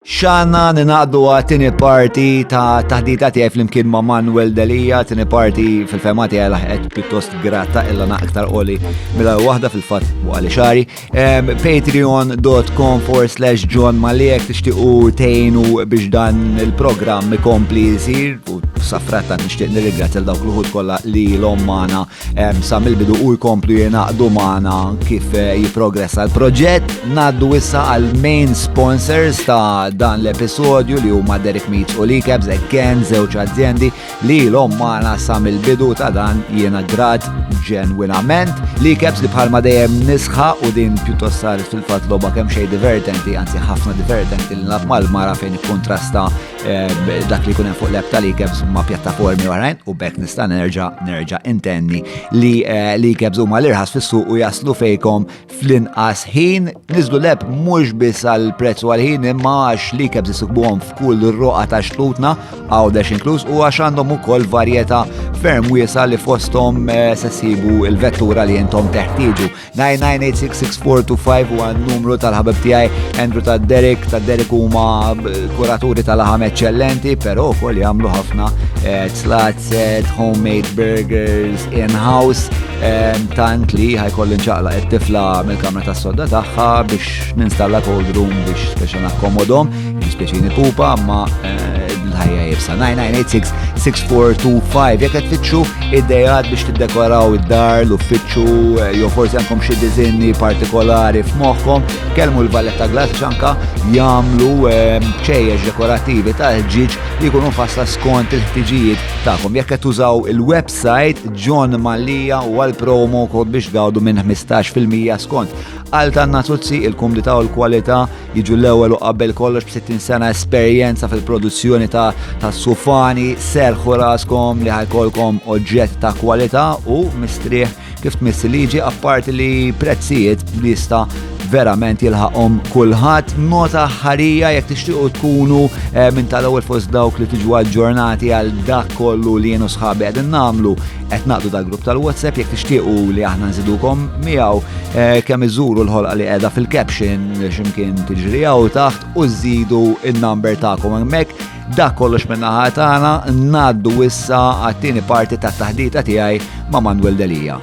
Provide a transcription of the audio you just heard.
Xanna ninaqdu għat-tini parti ta' taħdita tiegħi flimkien ma' Manuel Delija, tini parti fil-fema tiegħi laħqet pjuttost grata illa naqtar qoli mill-waħda fil-fatt għali xari. Patreon.com/John Maliek tixtiequ tgħinu biex dan il-programm ikompli jsir u safratta nixtieq nirringrazzja dawk l-ħud kollha li l-hom magħna sa mill-bidu u jkomplu jingħaqdu magħna kif jipprogressa l-proġett. Ngħaddu issa għal main sponsors ta' dan l-episodju li huma Derek Meats u L-Cabs, again żewġ azzjendi li l-hom magħna sa mill-bidu ta' dan jiena grat ġenwinament. L-Cabs li bħalma dejjem nisħa u din pjuttost saret fil-fatt logħba kemm xejn divertenti, anzi ħafna divertenti li nlab mal-mara fejn ikkontrasta dak li jkun hemm fuq l-app ta' L-Cabs ma' pjattaformi oħrajn u bekk nista' nerġa' intenni li L-Cabs huma l-irħas fis-suq u jaslu fejkom fl-inqas ħin. Niżlu l-app mhux biss għall prezz u għall-ħin imma għax L-Cabs isukbuhom f'kull roqa ta' xlutna għawdex inkluż u għax għandhom ukoll varjetà ferm wiesa li fosthom se ssibu l-vettura li intom teħtieġu. 99866425 huwa n-numru tal-ħabib tiegħi Andrew ta' Derek huma kuraturi tal-laħam eċċellenti, però wkoll jagħmlu ħafna tzlatzet, homemade burgers, in-house, tant li ħajkolli nċaqlaq it-tifla mill-kamra tas-sodda tagħha biex ninstalla cold room biex speċi nakkomodhom, speċini pupa, ma l-ħajja jibsa. 99866425 jekk qed tfittxu idejat biex tiddekoraw id-dar, l-uffiċċju, jew forsi għandkom xi diżinni partikolari f'moħħkom, kellmu l-Valletta Glass x'anka jagħmlu ċejjex dekorattivi ta' ħġieġ li jkunu fassla skont il-ħtiġijiet tagħkom. Jekk qed tużaw il-website John Malija u għall-promo code biex gawdu minn 15% skont Altanna Tuzzi, il-kumdità u l-kwalità jiġu l-ewwel u qabel kollox b'60 sena esperjenza fil-produzzjoni ta' sufani, serħu raskom li ħajkolkom oġġett ta' kwalità u mistrieħ kif tmissi liġi apparti li prezzijiet li jista' verament jilħaqhom kulħadd. Nota ħarija jekk tixtiequ tkunu minn tal-ewwel fost dawk li tiġu aġġornati għal dak kollu li jienu sħabi qegħdin nagħmlu qed naqdu dal-grupp tal-WhatsApp jekk tixtiequ li aħna nżidukom miegħu kemm iżuru l-ħolqa li qiegħda fil-caption x'imkien tiġri hawn taħt u żidu n-number tagħkom hemmhekk. Dak kollox minn naħa tagħna ngħaddu issa għat-tieni parti tat-taħdita tiegħi ma' Manuel Delija.